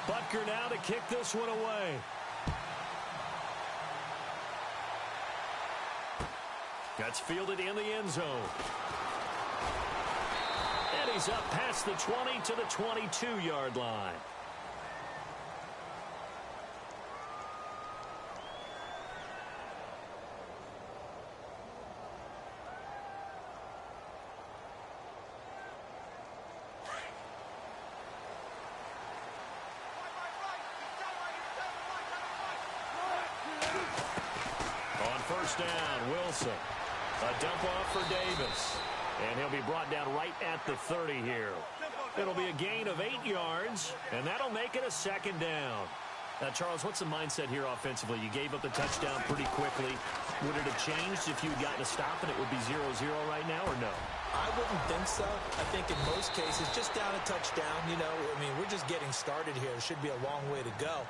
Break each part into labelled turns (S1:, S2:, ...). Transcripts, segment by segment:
S1: Butker now to kick this one away. Gets fielded in the end zone. And he's up past the 20 to the 22-yard line. On first down, Wilson. A dump off for Davis. And he'll be brought down right at the 30 here. It'll be a gain of 8 yards, and that'll make it a second down. Now, Charles, what's the mindset here offensively? You gave up the touchdown pretty quickly. Would it have changed if you had gotten a stop and it would be 0-0 right now, or no?
S2: I wouldn't think so. I think in most cases, just down a touchdown, you know, I mean, we're just getting started here. It should be a long way to go.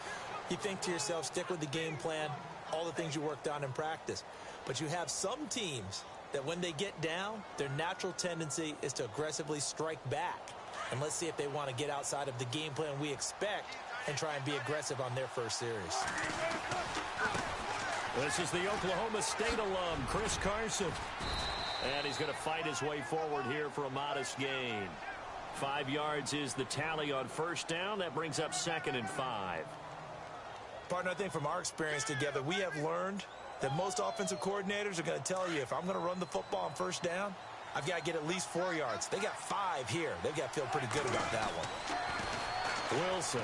S2: You think to yourself, stick with the game plan, all the things you worked on in practice. But you have some teams that when they get down, their natural tendency is to aggressively strike back. And let's see if they want to get outside of the game plan we expect and try and be aggressive on their first series.
S1: This is the Oklahoma State alum, Chris Carson. And he's going to fight his way forward here for a modest gain. 5 yards is the tally on first down. That brings up 2nd and 5.
S2: Partner, I think from our experience together, we have learned that most offensive coordinators are going to tell you, if I'm going to run the football on first down, I've got to get at least 4 yards. They got 5 here. They've got to feel pretty good about that one.
S1: Wilson.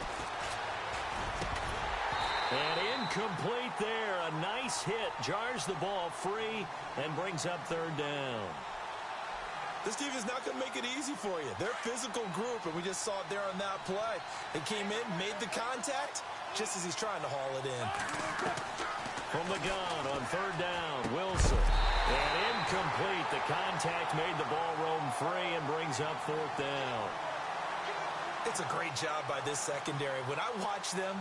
S1: And incomplete there. A nice hit. Jars the ball free and brings up 3rd down.
S2: This team is not going to make it easy for you. They're a physical group, and we just saw it there on that play. They came in, made the contact, just as he's trying to haul it in.
S1: From the gun on 3rd down, Wilson. And incomplete. The contact made the ball roam free and brings up 4th down.
S2: It's a great job by this secondary. When I watch them,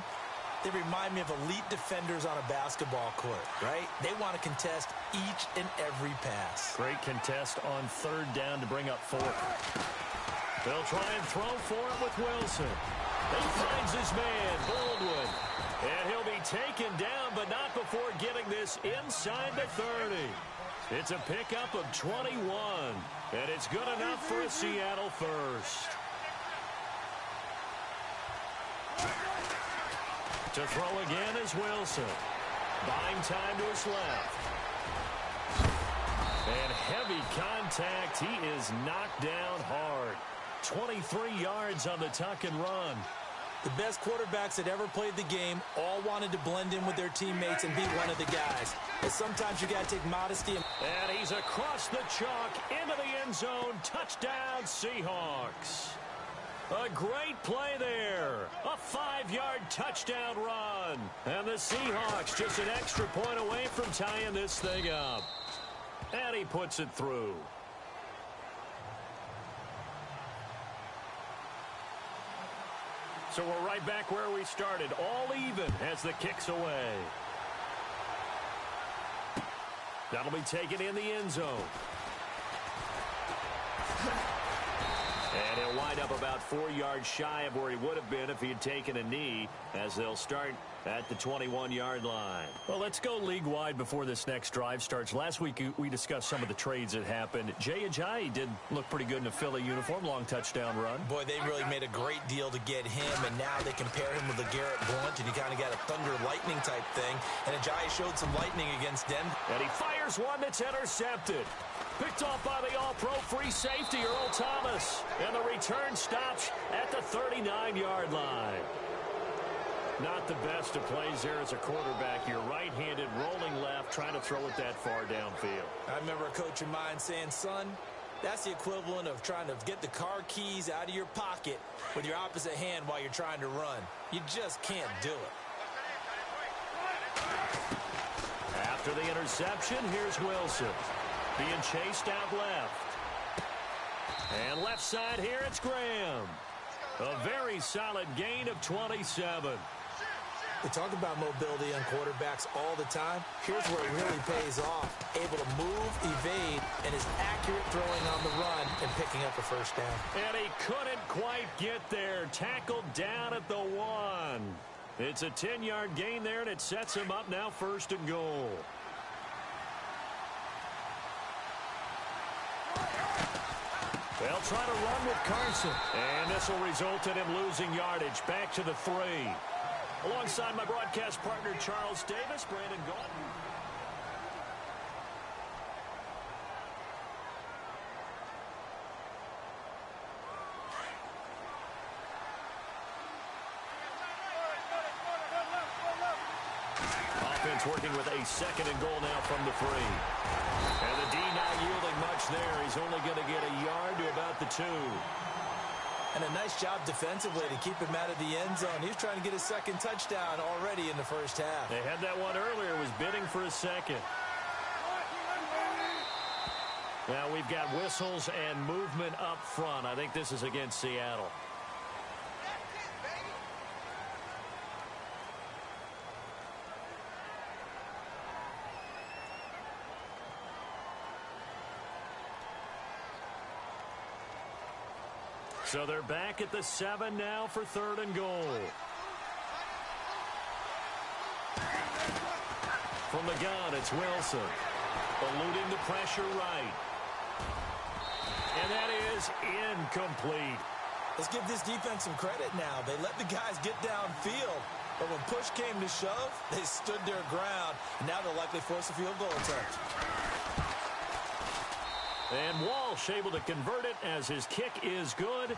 S2: they remind me of elite defenders on a basketball court, right? They want to contest each and every pass.
S1: Great contest on 3rd down to bring up 4th. They'll try and throw for it with Wilson. He finds his man, Baldwin. And he'll be taken down, but not before getting this inside the 30. It's a pickup of 21, and it's good enough for a Seattle first. To throw again is Wilson. Buying time to his left. And heavy contact. He is knocked down hard. 23 yards on the tuck and run.
S2: The best quarterbacks that ever played the game all wanted to blend in with their teammates and be one of the guys. And sometimes you got to take modesty.
S1: And he's across the chalk into the end zone. Touchdown, Seahawks. A great play there. A 5-yard touchdown run. And the Seahawks just an extra point away from tying this thing up. And he puts it through. So we're right back where we started. All even as the kick's away. That'll be taken in the end zone. And he'll wind up about 4 yards shy of where he would have been if he had taken a knee, as they'll start at the 21-yard line. Well, let's go league-wide before this next drive starts. Last week, we discussed some of the trades that happened. Jay Ajayi did look pretty good in a Philly uniform, long touchdown run.
S2: Boy, they really made a great deal to get him, and now they compare him with the Garrett Blunt, and you kind of got a thunder-lightning type thing. And Ajayi showed some lightning against Denver.
S1: And he fires one that's intercepted. Picked off by the all-pro free safety, Earl Thomas. And the return stops at the 39-yard line. Not the best of plays there as a quarterback. You're right-handed, rolling left, trying to throw it that far downfield.
S2: I remember a coach of mine saying, son, that's the equivalent of trying to get the car keys out of your pocket with your opposite hand while you're trying to run. You just can't do it.
S1: After the interception, here's Wilson. Being chased out left. And left side here, it's Graham. A very solid gain of 27.
S2: We talk about mobility on quarterbacks all the time. Here's where it really pays off. Able to move, evade, and is accurate throwing on the run and picking up a first down.
S1: And he couldn't quite get there. Tackled down at the 1. It's a 10-yard gain there, and it sets him up now 1st and goal. They'll try to run with Carson. And this will result in him losing yardage. Back to the 3. Alongside my broadcast partner, Charles Davis, Brandon Gaulton. Offense working with a 2nd and goal now from the 3. And the D not yielding much there. He's only going to get a yard to about the 2.
S2: And a nice job defensively to keep him out of the end zone. He was trying to get his 2nd touchdown already in the 1st half.
S1: They had that one earlier, was bidding for a 2nd. Now we've got whistles and movement up front. I think this is against Seattle. So they're back at the 7 now for 3rd and goal. From the gun, it's Wilson. Eluding the pressure right. And that is incomplete.
S2: Let's give this defense some credit now. They let the guys get downfield. But when push came to shove, they stood their ground. And now they'll likely force a field goal attempt.
S1: And Walsh able to convert it as his kick is good.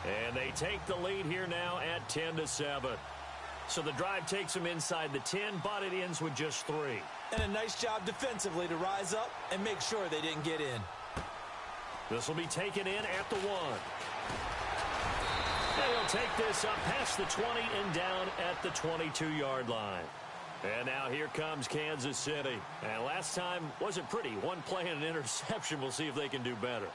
S1: And they take the lead here now at 10-7. So the drive takes them inside the 10, but it ends with just 3.
S2: And a nice job defensively to rise up and make sure they didn't get in.
S1: This will be taken in at the 1. And he'll take this up past the 20 and down at the 22-yard line. And now here comes Kansas City. And last time wasn't pretty. One play and an interception. We'll see if they can do better.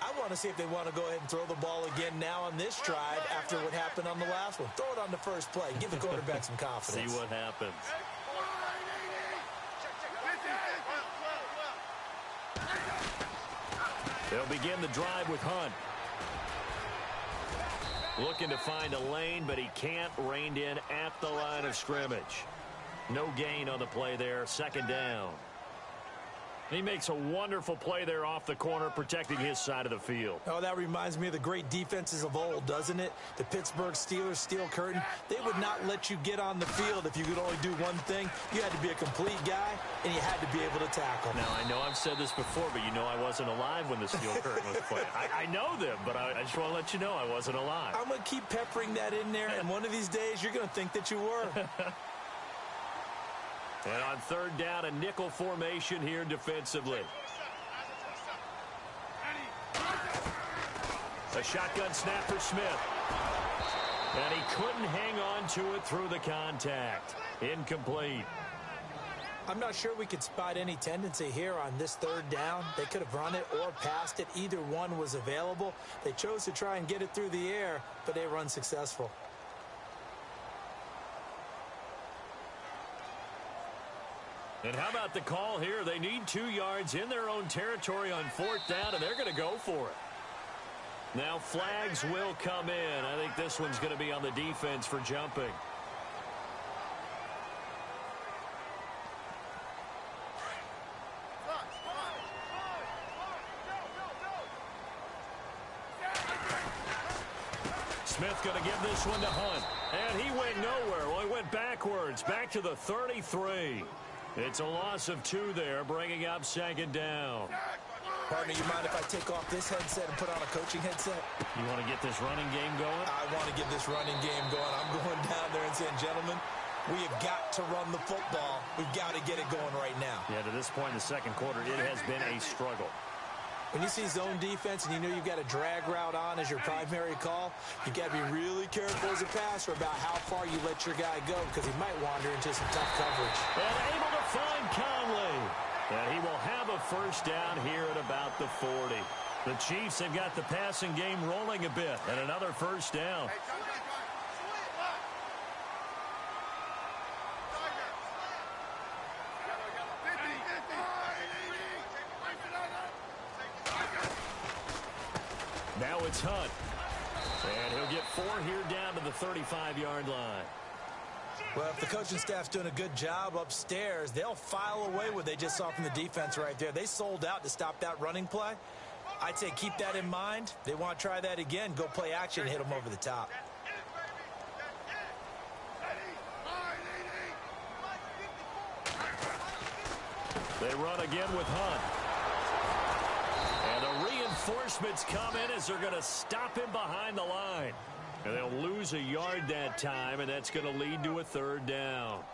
S2: I want to see if they want to go ahead and throw the ball again now on this drive after what happened on the last one. Throw it on the first play. Give the quarterback some confidence.
S1: See what happens. They'll begin the drive with Hunt. Looking to find a lane, but he can't. Reined in at the line of scrimmage. No gain on the play there. 2nd down. He makes a wonderful play there off the corner, protecting his side of the field.
S2: Oh, that reminds me of the great defenses of old, doesn't it? The Pittsburgh Steelers, steel curtain. They would not let you get on the field if you could only do one thing. You had to be a complete guy, and you had to be able to tackle.
S1: Now, I know I've said this before, but you know I wasn't alive when the steel curtain was played. I know them, but I just want to let you know I wasn't alive.
S2: I'm going to keep peppering that in there, and one of these days you're going to think that you were.
S1: And on 3rd down, a nickel formation here defensively. A shotgun snap for Smith. And he couldn't hang on to it through the contact. Incomplete.
S2: I'm not sure we could spot any tendency here on this 3rd down. They could have run it or passed it. Either one was available. They chose to try and get it through the air, but they were unsuccessful.
S1: And how about the call here? They need 2 yards in their own territory on 4th down, and they're going to go for it. Now flags will come in. I think this one's going to be on the defense for jumping. Smith going to give this one to Hunt. And he went nowhere. Well, he went backwards, back to the 33. It's a loss of 2 there, bringing up 2nd down.
S2: Partner, you mind if I take off this headset and put on a coaching headset?
S1: You want to get this running game going?
S2: I want to get this running game going. I'm going down there and saying, gentlemen, we have got to run the football. We've got to get it going right now.
S1: Yeah, to this point in the 2nd quarter, it has been a struggle.
S2: When you see zone defense and you know you've got a drag route on as your primary call, you got to be really careful as a passer about how far you let your guy go because he might wander into some tough coverage.
S1: And able to find Conley. And he will have a 1st down here at about the 40. The Chiefs have got the passing game rolling a bit. And another 1st down. Now it's Hunt. And he'll get 4 here down to the 35-yard line.
S2: Well, if the coaching staff's doing a good job upstairs, they'll file away what they just saw from the defense right there. They sold out to stop that running play. I'd say keep that in mind. They want to try that again. Go play action and hit them over the top.
S1: They run again with Hunt. And the reinforcements come in as they're going to stop him behind the line. And they'll lose a yard that time, and that's going to lead to a third down.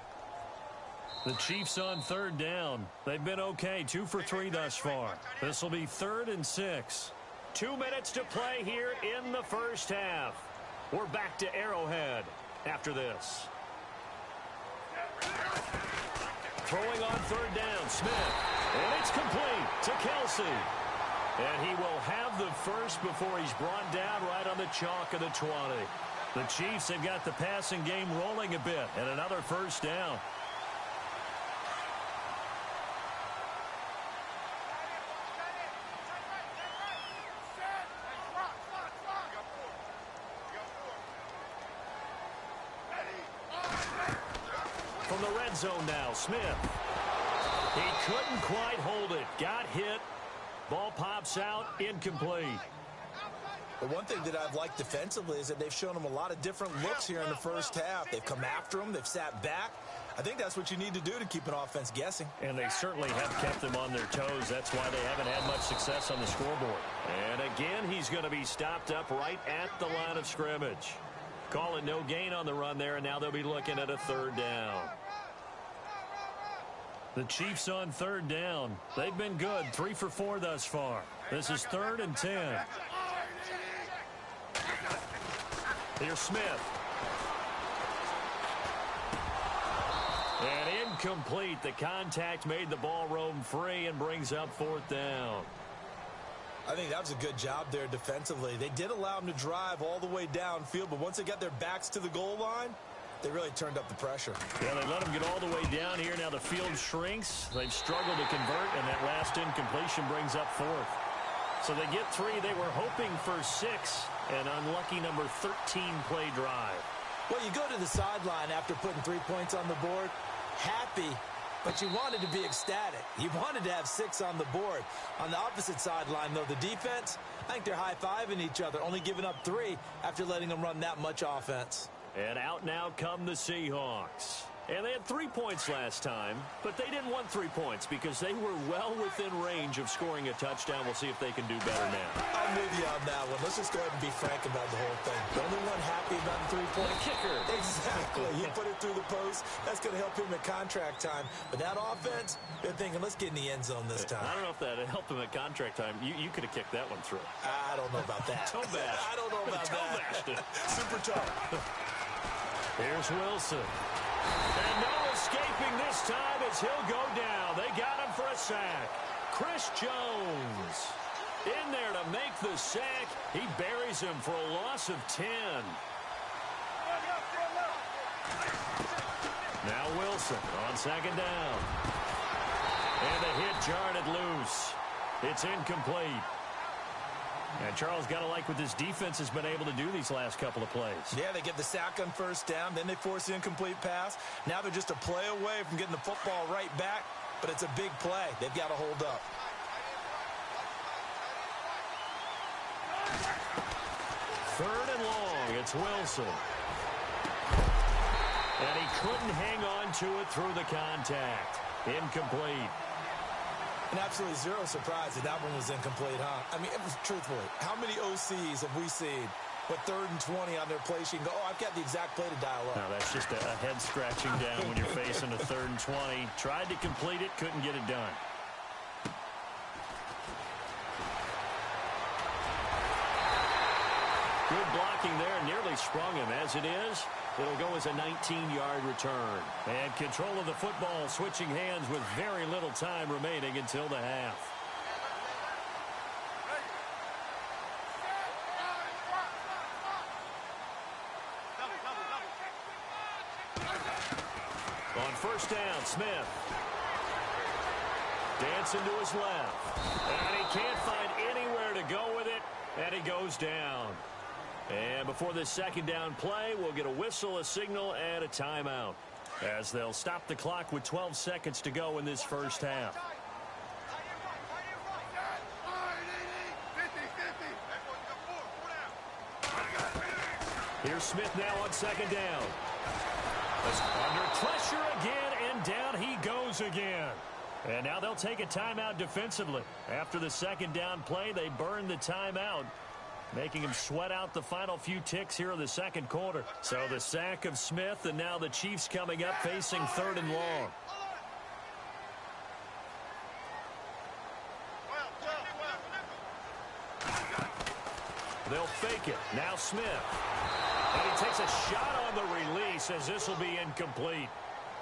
S1: The Chiefs on third down. They've been okay, 2 for 3 thus far. This will be 3rd and 6. 2 minutes to play here in the first half. We're back to Arrowhead after this. Throwing on third down, Smith. And it's complete to Kelsey. And he will have the first before he's brought down right on the chalk of the 20. The Chiefs have got the passing game rolling a bit, and another first down. From the red zone now, Smith. He couldn't quite hold it. Got hit. Ball pops out, incomplete.
S2: The one thing that I've liked defensively is that they've shown him a lot of different looks here in the first half. They've come after him. They've sat back. I think that's what you need to do to keep an offense guessing.
S1: And they certainly have kept them on their toes. That's why they haven't had much success on the scoreboard. And again, he's going to be stopped up right at the line of scrimmage. Call it no gain on the run there, and now they'll be looking at a third down. The Chiefs on third down. They've been good, 3 for 4 thus far. This is 3rd and 10. Here's Smith. And incomplete. The contact made the ball roam free and brings up 4th down.
S2: I think that was a good job there defensively. They did allow him to drive all the way downfield, but once they got their backs to the goal line, they really turned up the pressure.
S1: Yeah, they let him get all the way down here. Now the field shrinks. They've struggled to convert, and that last incompletion brings up 4th. So they get 3. They were hoping for 6. An unlucky number 13 play drive.
S2: Well, you go to the sideline after putting 3 points on the board, happy, but you wanted to be ecstatic. You wanted to have 6 on the board. On the opposite sideline, though, the defense, I think they're high-fiving each other, only giving up 3 after letting them run that much offense.
S1: And out now come the Seahawks. And they had 3 points last time, but they didn't want 3 points because they were well within range of scoring a touchdown. We'll see if they can do better now.
S2: I'm with you on that one. Let's just go ahead and be frank about the whole thing. The only one happy about the 3-point
S1: kicker.
S2: Exactly. You put it through the post. That's going to help him at contract time. But that offense, they're thinking, let's get in the end zone this time.
S1: I don't know if that helped him at contract time. You could have kicked that one through.
S2: I don't know about that.
S1: Toe bash.
S2: I don't know about
S1: Toe
S2: that.
S1: bashed it.
S2: Super tough.
S1: Here's Wilson. And no escaping this time as he'll go down. They got him for a sack. Chris Jones in there to make the sack. He buries him for a loss of 10. Now Wilson on 2nd down. And a hit jarred it loose. It's incomplete. And Charles, got to like what this defense has been able to do these last couple of plays.
S2: Yeah, they get the sack on 1st down, then they force the incomplete pass. Now they're just a play away from getting the football right back, but it's a big play. They've got to hold up.
S1: 3rd and long. It's Wilson. And he couldn't hang on to it through the contact. Incomplete.
S2: And absolutely zero surprise that one was incomplete, huh? I mean, truthfully, how many OCs have we seen with 3rd and 20 on their play sheet and go, oh, I've got the exact play to dial up?
S1: No, that's just a head scratching down when you're facing a 3rd and 20. Tried to complete it, couldn't get it done. Good blocking there, nearly sprung him. As it is, it'll go as a 19-yard return. And control of the football switching hands with very little time remaining until the half. On 1st down, Smith. Dancing to his left. And he can't find anywhere to go with it, and he goes down. And before this second down play, we'll get a whistle, a signal, and a timeout, as they'll stop the clock with 12 seconds to go in this first half. Here's Smith now on second down. Under pressure again, and down he goes again. And now they'll take a timeout defensively. After the second down play, they burn the timeout, making him sweat out the final few ticks here in the second quarter. So the sack of Smith, and now the Chiefs coming up facing 3rd and long. They'll fake it. Now Smith. And he takes a shot on the release, as this will be incomplete.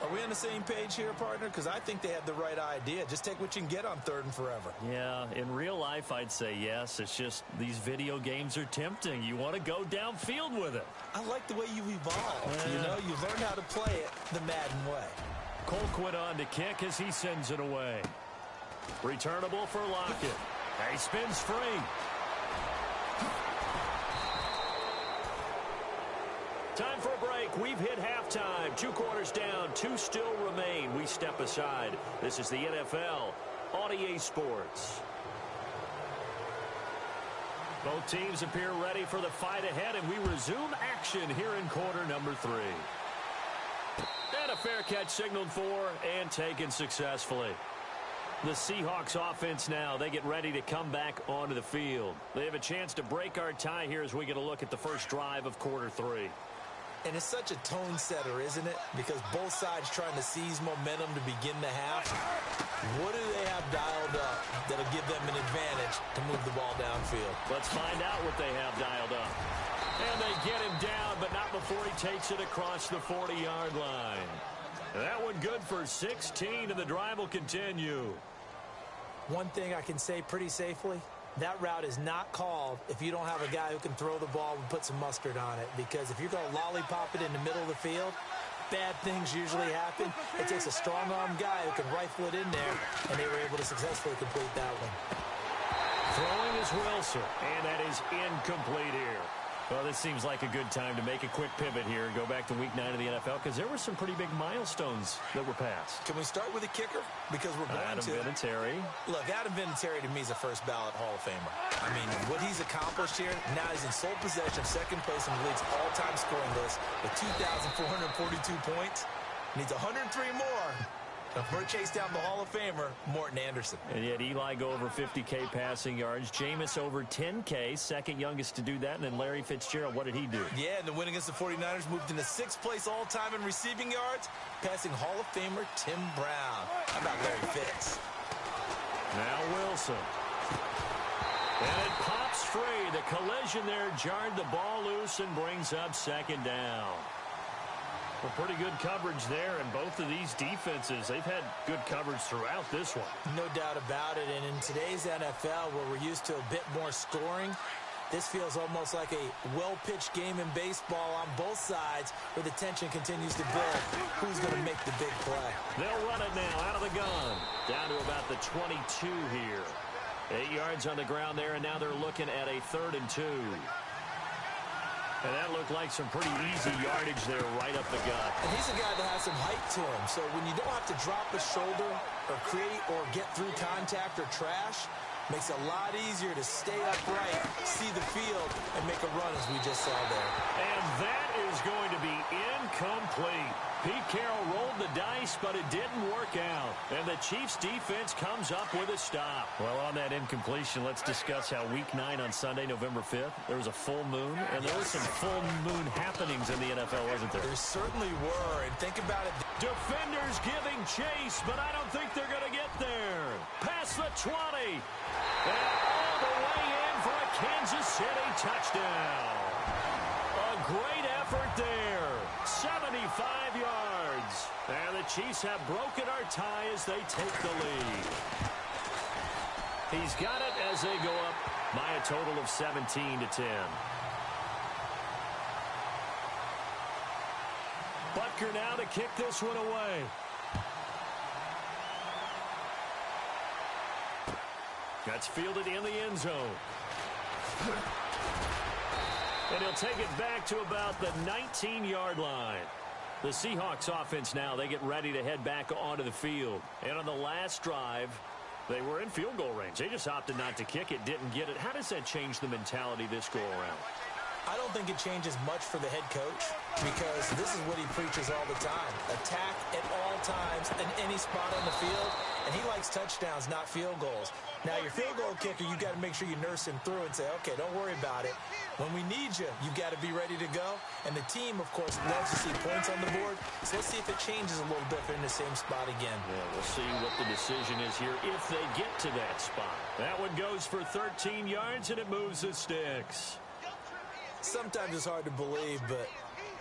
S2: Are we on the same page here, partner? Because I think they had the right idea. Just take what you can get on 3rd and forever.
S1: Yeah, in real life, I'd say yes. It's just these video games are tempting. You want to go downfield with it.
S2: I like the way you've evolved. You know, you've learned how to play it the Madden way.
S1: Colquitt on to kick as he sends it away. Returnable for Lockett. He spins free. Time for a break. We've hit halftime. 2 quarters down. 2 still remain. We step aside. This is the NFL on EA Sports. Both teams appear ready for the fight ahead, and we resume action here in quarter number 3. And a fair catch signaled for and taken successfully. The Seahawks offense now, they get ready to come back onto the field. They have a chance to break our tie here as we get a look at the first drive of quarter 3.
S2: And it's such a tone setter, isn't it? Because both sides trying to seize momentum to begin the half. What do they have dialed up that'll give them an advantage to move the ball downfield?
S1: Let's find out what they have dialed up. And they get him down, but not before he takes it across the 40-yard line. And that one good for 16, and the drive will continue.
S2: One thing I can say pretty safely, that route is not called if you don't have a guy who can throw the ball and put some mustard on it. Because if you're going to lollipop it in the middle of the field, bad things usually happen. It takes a strong-arm guy who can rifle it in there, and they were able to successfully complete that one.
S1: Throwing is Wilson, and that is incomplete here. Well, this seems like a good time to make a quick pivot here and go back to Week 9 of the NFL, because there were some pretty big milestones that were passed.
S2: Can we start with a kicker? Because we're going
S1: Adam
S2: to.
S1: Vinatieri.
S2: Look, Adam Vinatieri to me is a first ballot Hall of Famer. I mean, what he's accomplished here, now he's in sole possession of second place in the league's all-time scoring list with 2,442 points. Needs 103 more. We're chased down the Hall of Famer, Morton Anderson.
S1: And yet Eli go over 50K passing yards. Jameis over 10K, second youngest to do that. And then Larry Fitzgerald, what did he do?
S2: Yeah, and the win against the 49ers moved into 6th place all-time in receiving yards, passing Hall of Famer Tim Brown. How about Larry Fitz?
S1: Now Wilson. And it pops free. The collision there jarred the ball loose and brings up second down. Well, pretty good coverage there, and both of these defenses, they've had good coverage throughout this one.
S2: No doubt about it, and in today's NFL, where we're used to a bit more scoring, this feels almost like a well-pitched game in baseball on both sides, where the tension continues to build. Who's going to make the big play?
S1: They'll run it now out of the gun. Down to about the 22 here. 8 yards on the ground there, and now they're looking at a 3rd and 2. And that looked like some pretty easy yardage there right up the gut.
S2: And he's a guy that has some height to him. So when you don't have to drop a shoulder or create or get through contact or trash, makes it a lot easier to stay upright, see the field, and make a run as we just saw there.
S1: And that is going to be incomplete. Pete Carroll rolled the dice, but it didn't work out. And the Chiefs defense comes up with a stop. Well, on that incompletion, let's discuss how Week 9 on Sunday, November 5th, there was a full moon, and there were some full moon happenings in the NFL, wasn't there?
S2: There certainly were, and think about it.
S1: Defenders giving chase, but I don't think they're going to get there. Past the 20. And all the way in for a Kansas City touchdown. A great effort there. 75 yards. And the Chiefs have broken our tie as they take the lead. He's got it as they go up by a total of 17-10. Butker now to kick this one away. That's fielded in the end zone. And he'll take it back to about the 19-yard line. The Seahawks offense now, they get ready to head back onto the field. And on the last drive, they were in field goal range. They just opted not to kick it, didn't get it. How does that change the mentality this go-around?
S2: I don't think it changes much for the head coach because this is what he preaches all the time. Attack at all times in any spot on the field, and he likes touchdowns, not field goals. Now, your field goal kicker, you got to make sure you nurse him through and say, okay, don't worry about it. When we need you, you got to be ready to go. And the team, of course, loves to see points on the board. So let's see if it changes a little bit if they're in the same spot again.
S1: Yeah, we'll see what the decision is here if they get to that spot. That one goes for 13 yards, and it moves the sticks.
S2: Sometimes it's hard to believe, but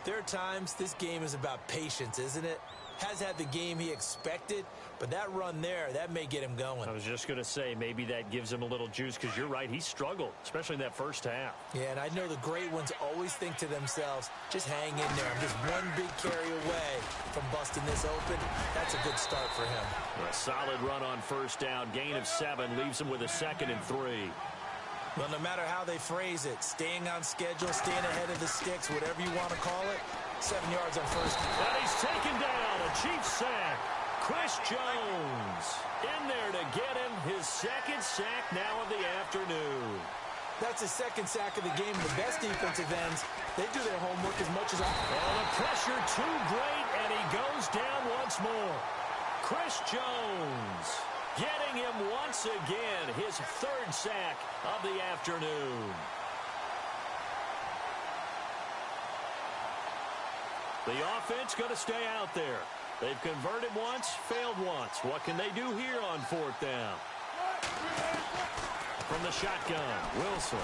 S2: there are times this game is about patience, isn't it? Has had the game he expected, but that run there, that may get him going.
S1: I was just going to say, maybe that gives him a little juice because you're right, he struggled, especially in that first half.
S2: Yeah, and I know the great ones always think to themselves, just hang in there. I'm just one big carry away from busting this open. That's a good start for him.
S1: A solid run on first down, gain of 7, leaves him with a 2nd and 3.
S2: Well, no matter how they phrase it, staying on schedule, staying ahead of the sticks, whatever you want to call it, 7 yards on first.
S1: And he's taken down, a Chiefs sack. Chris Jones in there to get him his 2nd sack now of the afternoon.
S2: That's his 2nd sack of the game. The best defensive ends, they do their homework as much as I.
S1: Well, the pressure too great, and he goes down once more. Chris Jones getting him once again, his 3rd sack of the afternoon. The offense going to stay out there. They've converted once, failed once. What can they do here on 4th down? From the shotgun, Wilson.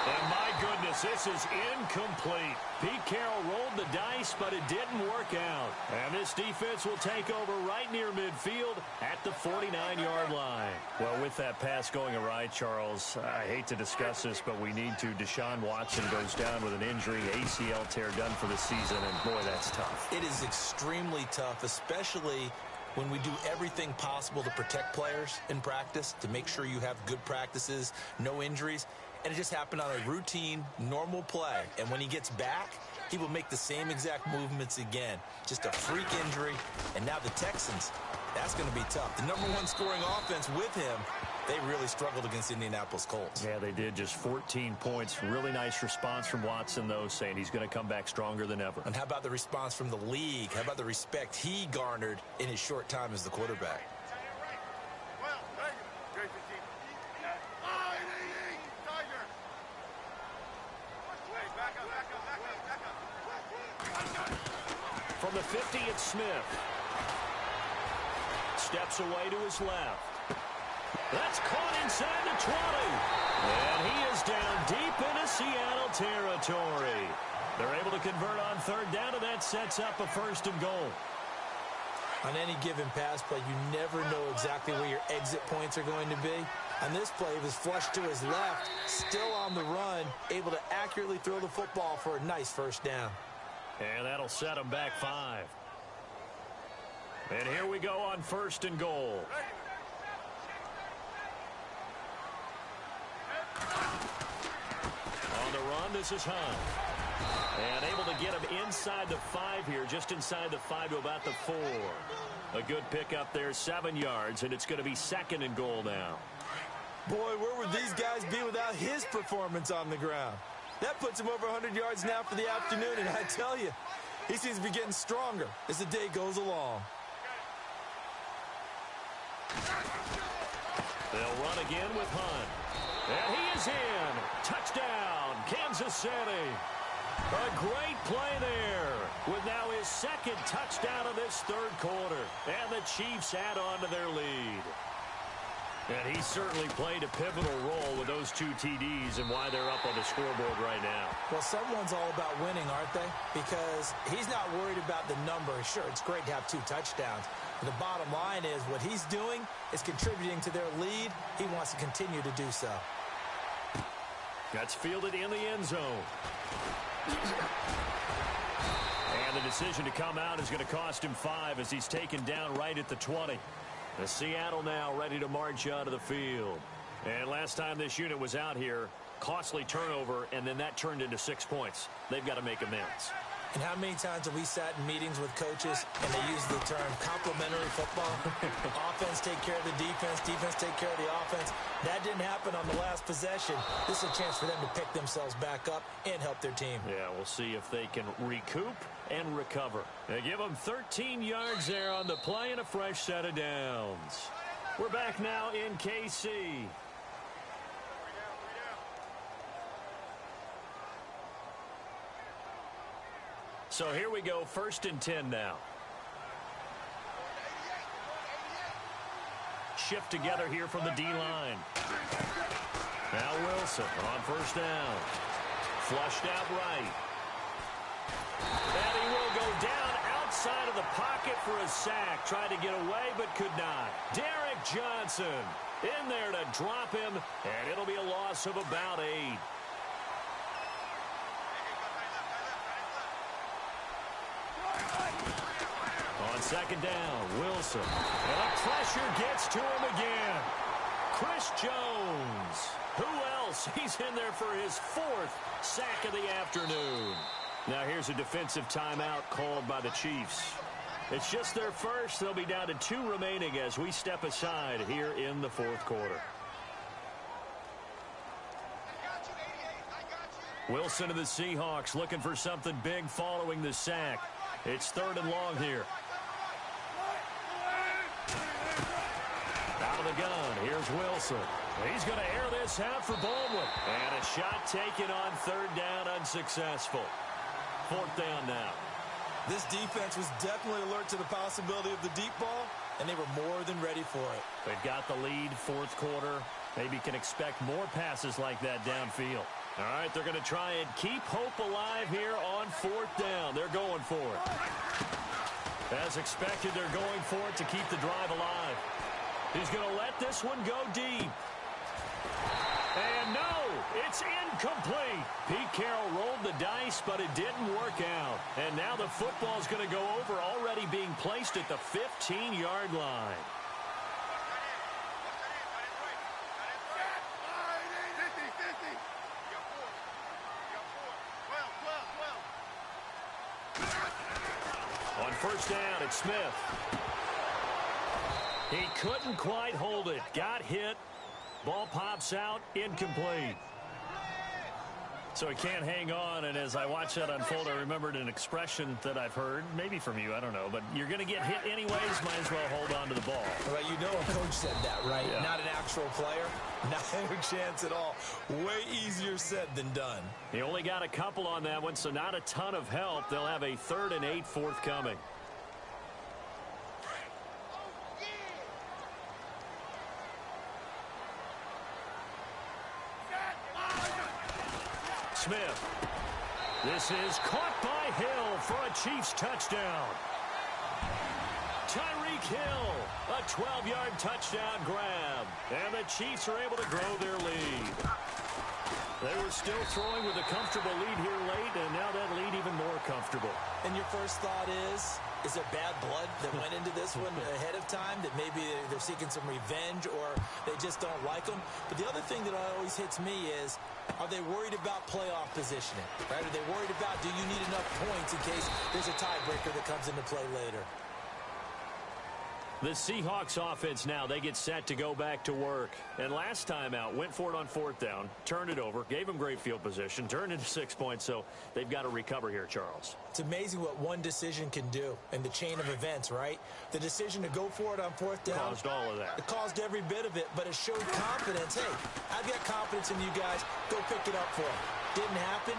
S1: And my goodness, this is incomplete. Pete Carroll rolled the dice, but it didn't work out. And this defense will take over right near midfield at the 49-yard line. Well, with that pass going awry, Charles, I hate to discuss this, but we need to. Deshaun Watson goes down with an injury, ACL tear done for the season, and boy, that's tough.
S2: It is extremely tough, especially when we do everything possible to protect players in practice, to make sure you have good practices, no injuries. And it just happened on a routine, normal play. And when he gets back, he will make the same exact movements again. Just a freak injury. And now the Texans, that's going to be tough. The #1 scoring offense with him, they really struggled against Indianapolis Colts.
S1: Yeah, they did. Just 14 points. Really nice response from Watson, though, saying he's going to come back stronger than ever.
S2: And how about the response from the league? How about the respect he garnered in his short time as the quarterback?
S1: From the 50, it's Smith. Steps away to his left. That's caught inside the 20. And he is down deep into Seattle territory. They're able to convert on 3rd down, and that sets up a 1st and goal.
S2: On any given pass play, you never know exactly where your exit points are going to be. On this play, he was flushed to his left, still on the run, able to accurately throw the football for a nice 1st down.
S1: And that'll set him back 5. And here we go on 1st and goal. On the run, this is Hunt. And able to get him inside the 5 here, just inside the 5 to about the 4. A good pickup there, 7 yards, and it's going to be 2nd and goal now.
S2: Boy, where would these guys be without his performance on the ground? That puts him over 100 yards now for the afternoon, and I tell you, he seems to be getting stronger as the day goes along.
S1: They'll run again with Hunt. And he is in. Touchdown, Kansas City. A great play there with now his 2nd touchdown of this 3rd quarter. And the Chiefs add on to their lead. And he certainly played a pivotal role with those 2 TDs and why they're up on the scoreboard right now.
S2: Well, someone's all about winning, aren't they? Because he's not worried about the number. Sure, it's great to have 2 touchdowns. But the bottom line is what he's doing is contributing to their lead. He wants to continue to do so.
S1: That's fielded in the end zone. And the decision to come out is going to cost him 5 as he's taken down right at the 20. The Seattle now ready to march out of the field. And last time this unit was out here, costly turnover, and then that turned into 6 points. They've got to make amends.
S2: And how many times have we sat in meetings with coaches and they use the term complementary football? Offense take care of the defense, defense take care of the offense. That didn't happen on the last possession. This is a chance for them to pick themselves back up and help their team.
S1: Yeah, we'll see if they can recoup and recover. They give them 13 yards there on the play and a fresh set of downs. We're back now in KC. So here we go, 1st and 10 now. Shift together here from the D-line. Now Wilson on 1st down. Flushed out right. And he will go down outside of the pocket for a sack. Tried to get away but could not. Derek Johnson in there to drop him, and it'll be a loss of about 8. On 2nd down, Wilson. And the pressure gets to him again. Chris Jones. Who else? He's in there for his 4th sack of the afternoon. Now here's a defensive timeout called by the Chiefs. It's just their first. They'll be down to 2 remaining as we step aside here in the 4th quarter. Wilson of the Seahawks looking for something big following the sack. It's 3rd and long here. Out of the gun, here's Wilson. He's going to air this out for Baldwin. And a shot taken on 3rd down, unsuccessful. 4th down now.
S2: This defense was definitely alert to the possibility of the deep ball, and they were more than ready for it.
S1: They've got the lead, 4th quarter. Maybe can expect more passes like that downfield. All right, they're going to try and keep hope alive here on 4th down. They're going for it. As expected, they're going for it to keep the drive alive. He's going to let this one go deep. And no, it's incomplete. Pete Carroll rolled the dice, but it didn't work out. And now the football's going to go over, already being placed at the 15-yard line. On 1st down, it's Smith. He couldn't quite hold it. Got hit. Ball pops out. Incomplete. So he can't hang on, and as I watched that unfold, I remembered an expression that I've heard, maybe from you, I don't know, but you're going to get hit anyways, might as well hold on to the ball.
S2: Well, you know a coach said that, right?
S1: Yeah.
S2: Not an actual player. Not a chance at all. Way easier said than done.
S1: He only got a couple on that one, so not a ton of help. They'll have a 3rd and 8 forthcoming. Smith. This is caught by Hill for a Chiefs touchdown. Tyreek Hill, a 12-yard touchdown grab. And the Chiefs are able to grow their lead. They were still throwing with a comfortable lead here late, and now that lead even more comfortable.
S2: And your first thought is there bad blood that went into this one ahead of time, that maybe they're seeking some revenge or they just don't like them? But the other thing that always hits me is, are they worried about playoff positioning? Right? Are they worried about, do you need enough points in case there's a tiebreaker that comes into play later?
S1: The Seahawks offense now, they get set to go back to work. And last time out, went for it on 4th down, turned it over, gave them great field position, turned into 6 points, so they've got to recover here, Charles.
S2: It's amazing what one decision can do in the chain of events, right? The decision to go for it on 4th down.
S1: Caused all of that.
S2: It caused every bit of it, but it showed confidence. Hey, I've got confidence in you guys. Go pick it up for them. Didn't happen.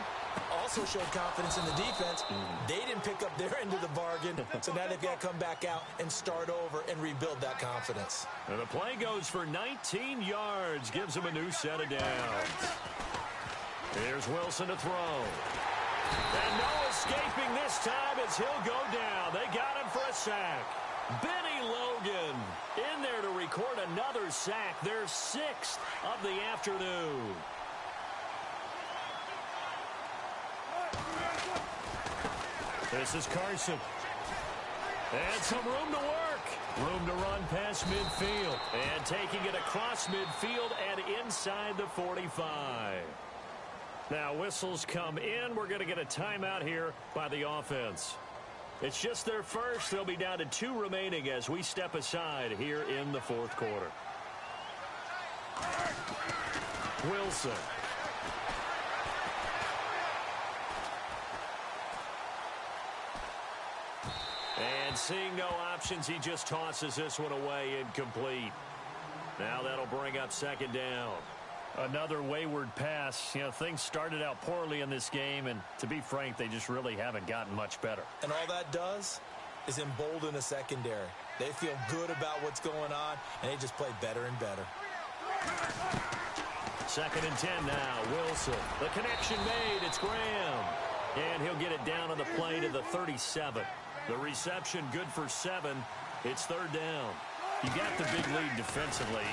S2: Also showed confidence in the defense. They didn't pick up their end of the bargain, so now they've got to come back out and start over and rebuild that confidence.
S1: And the play goes for 19 yards, gives them a new set of downs. Here's Wilson to throw. And no escaping this time as he'll go down. They got him for a sack. Benny Logan in there to record another sack, their 6th of the afternoon. This is Carson. And some room to work. Room to run past midfield. And taking it across midfield and inside the 45. Now whistles come in. We're going to get a timeout here by the offense. It's just their first. They'll be down to 2 remaining as we step aside here in the fourth quarter. Wilson. And seeing no options, he just tosses this one away incomplete. Now that'll bring up second down. Another wayward pass. You know, things started out poorly in this game, and to be frank, they just really haven't gotten much better.
S2: And all that does is embolden a secondary. They feel good about what's going on, and they just play better and better.
S1: 2nd and 10 now. Wilson. The connection made. It's Graham. And he'll get it down on the play to the 37. The reception good for 7. It's 3rd down. You got the big lead defensively.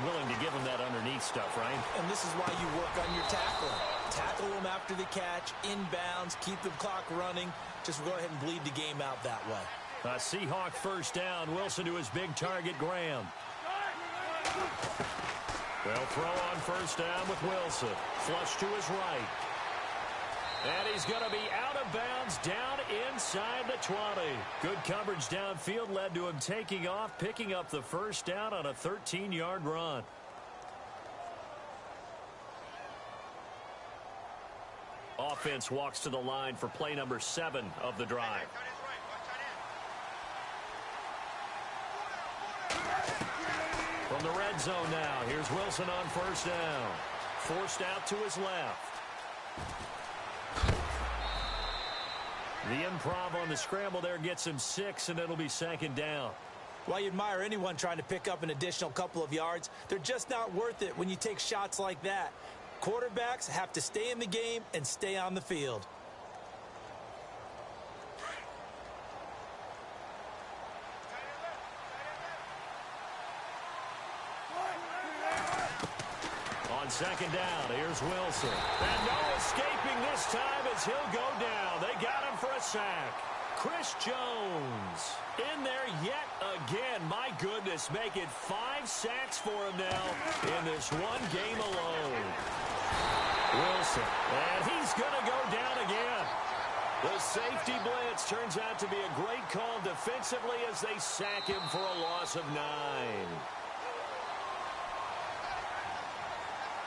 S1: Willing to give them that underneath stuff, right? And
S2: this is why you work on your tackling. Tackle them after the catch, inbounds, keep the clock running. Just go ahead and bleed the game out that way.
S1: Seahawk first down. Wilson to his big target, Graham. They'll throw on first down with Wilson. Flush to his right. And he's going to be out of bounds down inside the 20. Good coverage downfield led to him taking off, picking up the first down on a 13-yard run. Offense walks to the line for play number 7 of the drive. From the red zone now, here's Wilson on first down. Forced out to his left. The improv on the scramble there gets him 6, and it'll be 2nd down.
S2: Well, you admire anyone trying to pick up an additional couple of yards. They're just not worth it when you take shots like that. Quarterbacks have to stay in the game and stay on the field.
S1: On 2nd down, here's Wilson. And no escaping this time as he'll go down. They got him for a sack. Chris Jones in there yet again. My goodness, make it 5 sacks for him now in this one game alone. Wilson, and he's going to go down again. The safety blitz turns out to be a great call defensively as they sack him for a loss of 9.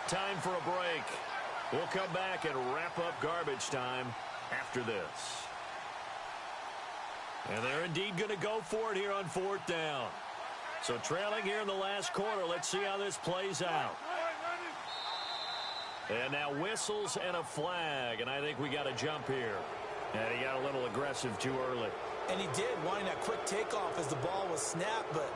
S1: Time for a break. We'll come back and wrap up garbage time after this. And they're indeed going to go for it here on 4th down. So trailing here in the last quarter, let's see how this plays out. And now whistles and a flag, and I think we got a jump here. And he got a little aggressive too early.
S2: And he did, wanting that quick takeoff as the ball was snapped, but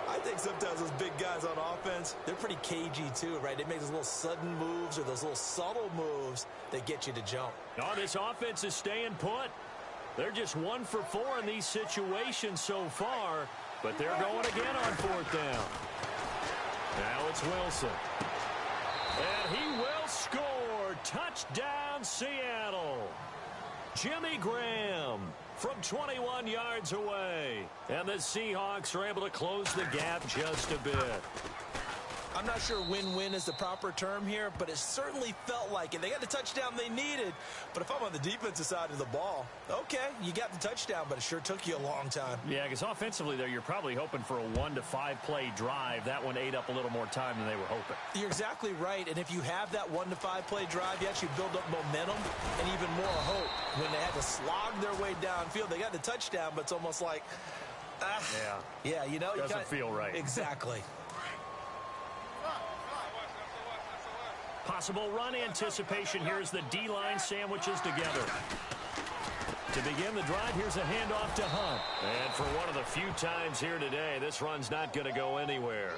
S2: I think sometimes those big guys on offense, they're pretty cagey too, right? They make those little sudden moves or those little subtle moves that get you to jump.
S1: Oh, this offense is staying put. They're just 1 for 4 in these situations so far, but they're going again on 4th down. Now it's Wilson. And he will score. Touchdown, Seattle. Jimmy Graham from 21 yards away. And the Seahawks are able to close the gap just a bit.
S2: I'm not sure win-win is the proper term here, but it certainly felt like it. They got the touchdown they needed, but if I'm on the defensive side of the ball, okay, you got the touchdown, but it sure took you a long time.
S1: Yeah, because offensively there, you're probably hoping for a 1 to 5 play drive. That one ate up a little more time than they were hoping.
S2: You're exactly right, and if you have that 1 to 5 play drive, you actually build up momentum and even more hope. When they had to slog their way downfield, they got the touchdown, but it's almost like, yeah, you know,
S1: doesn't feel right.
S2: Exactly.
S1: Possible run anticipation here as the D-line sandwiches together. To begin the drive, here's a handoff to Hunt. And for one of the few times here today, this run's not going to go anywhere.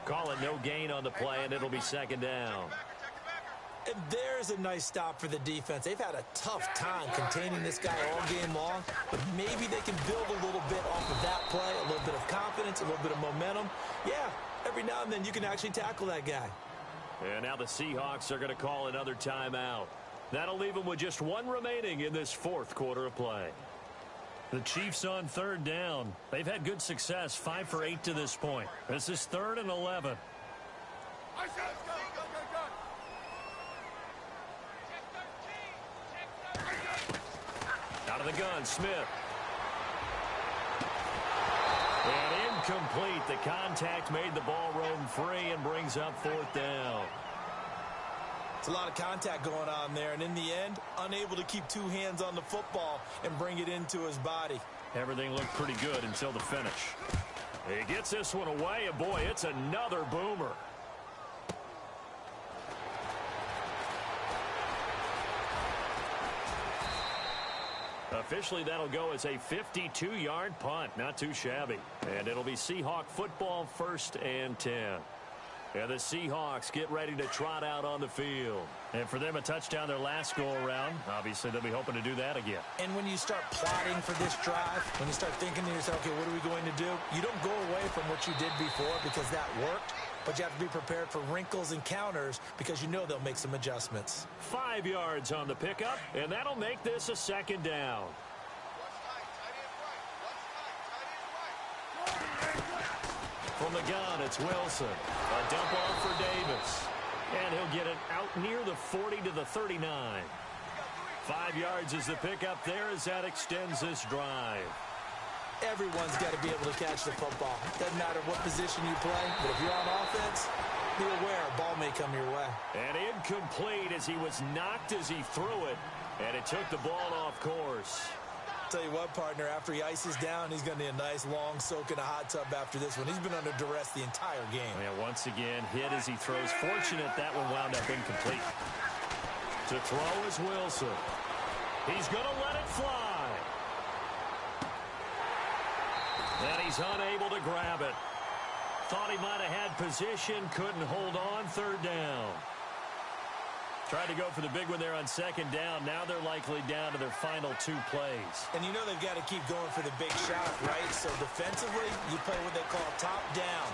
S1: Call it no gain on the play, and it'll be 2nd down.
S2: And there's a nice stop for the defense. They've had a tough time containing this guy all game long, but maybe they can build a little bit off of that play, a little bit of confidence, a little bit of momentum. Yeah, every now and then you can actually tackle that guy.
S1: And now the Seahawks are going to call another timeout. That'll leave them with just 1 remaining in this 4th quarter of play. The Chiefs on 3rd down. They've had good success, 5 for 8 to this point. This is 3rd and 11. Out of the gun, Smith. And incomplete. The contact made the ball roam free and brings up fourth down.
S2: It's a lot of contact going on there, and in the end, unable to keep two hands on the football and bring it into his body.
S1: Everything looked pretty good until the finish. He gets this one away, and boy, it's another boomer. Officially, that'll go as a 52-yard punt. Not too shabby. And it'll be Seahawk football, 1st and 10. And the Seahawks get ready to trot out on the field. And for them, a touchdown their last go-around. Obviously, they'll be hoping to do that again.
S2: And when you start plotting for this drive, when you start thinking to yourself, okay, what are we going to do? You don't go away from what you did before because that worked. But you have to be prepared for wrinkles and counters because you know they'll make some adjustments.
S1: 5 yards on the pickup, and that'll make this a 2nd down. From the gun, it's Wilson. A dump off for Davis. And he'll get it out near the 40 to the 39. 5 yards is the pickup there as that extends this drive.
S2: Everyone's got to be able to catch the football. Doesn't matter what position you play, but if you're on offense, be aware a ball may come your way.
S1: And incomplete as he was knocked as he threw it, and it took the ball off course.
S2: Tell you what, partner, after he ices down, he's going to need a nice long soak in a hot tub after this one. He's been under duress the entire game.
S1: Yeah, once again, hit as he throws. Fortunate that one wound up incomplete. To throw is Wilson. He's going to let it fly. And he's unable to grab it. Thought he might have had position, couldn't hold on, 3rd down. Tried to go for the big one there on 2nd down. Now they're likely down to their final 2 plays.
S2: And you know they've got to keep going for the big shot, right? So defensively, you play what they call top down.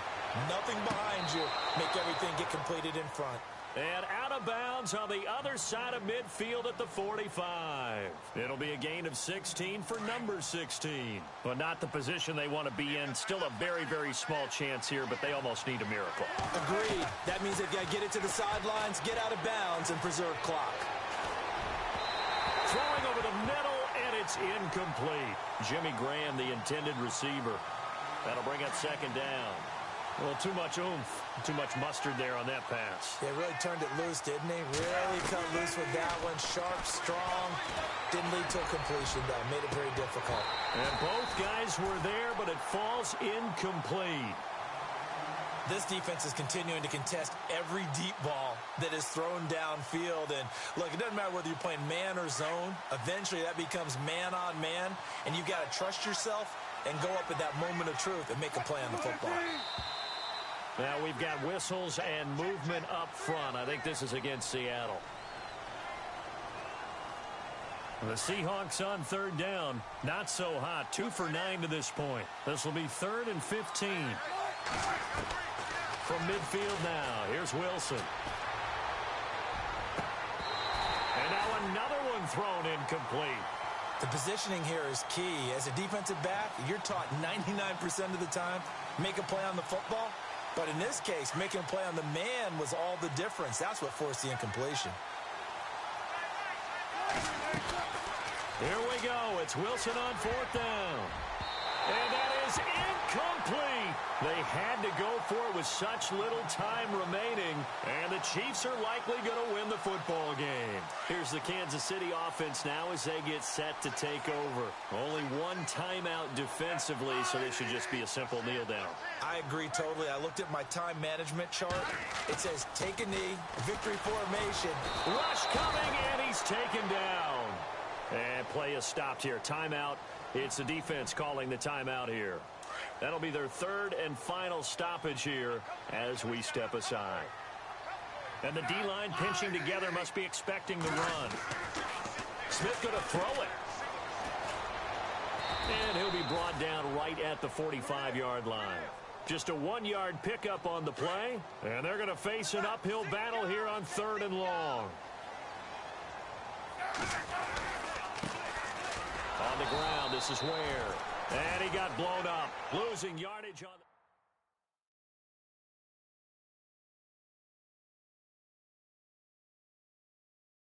S2: Nothing behind you. Make everything get completed in front.
S1: And out of bounds on the other side of midfield at the 45. It'll be a gain of 16 for number 16. But not the position they want to be in. Still a very, very small chance here, but they almost need a miracle.
S2: Agreed. That means they've got to get it to the sidelines, get out of bounds, and preserve clock.
S1: Throwing over the middle, and it's incomplete. Jimmy Graham, the intended receiver. That'll bring up 2nd down. Well, too much oomph, too much mustard there on that pass.
S2: They really turned it loose, didn't he? Really cut loose with that one. Sharp, strong. Didn't lead to a completion, though. Made it very difficult.
S1: And both guys were there, but it falls incomplete.
S2: This defense is continuing to contest every deep ball that is thrown downfield. And, look, it doesn't matter whether you're playing man or zone. Eventually, that becomes man on man, and you've got to trust yourself and go up at that moment of truth and make a play on the football.
S1: Now we've got whistles and movement up front. I think this is against Seattle. The Seahawks on 3rd down. Not so hot. 2 for 9 to this point. This will be 3rd and 15. From midfield now, here's Wilson. And now another one thrown incomplete.
S2: The positioning here is key. As a defensive back, you're taught 99% of the time, make a play on the football. But in this case, making a play on the man was all the difference. That's what forced the incompletion.
S1: Here we go. It's Wilson on 4th down. And that is incomplete. They had to go for it with such little time remaining. And the Chiefs are likely going to win the football game. Here's the Kansas City offense now as they get set to take over. Only one timeout defensively, so this should just be a simple kneel down.
S2: I agree totally. I looked at my time management chart. It says take a knee, victory formation.
S1: Rush coming, and he's taken down. And play is stopped here. Timeout. It's the defense calling the timeout here. That'll be their 3rd and final stoppage here as we step aside. And the D-line pinching together must be expecting the run. Smith going to throw it. And he'll be brought down right at the 45-yard line. Just a 1-yard pickup on the play. And they're going to face an uphill battle here on 3rd and long. On the ground, this is Ware. And he got blown up, losing yardage on the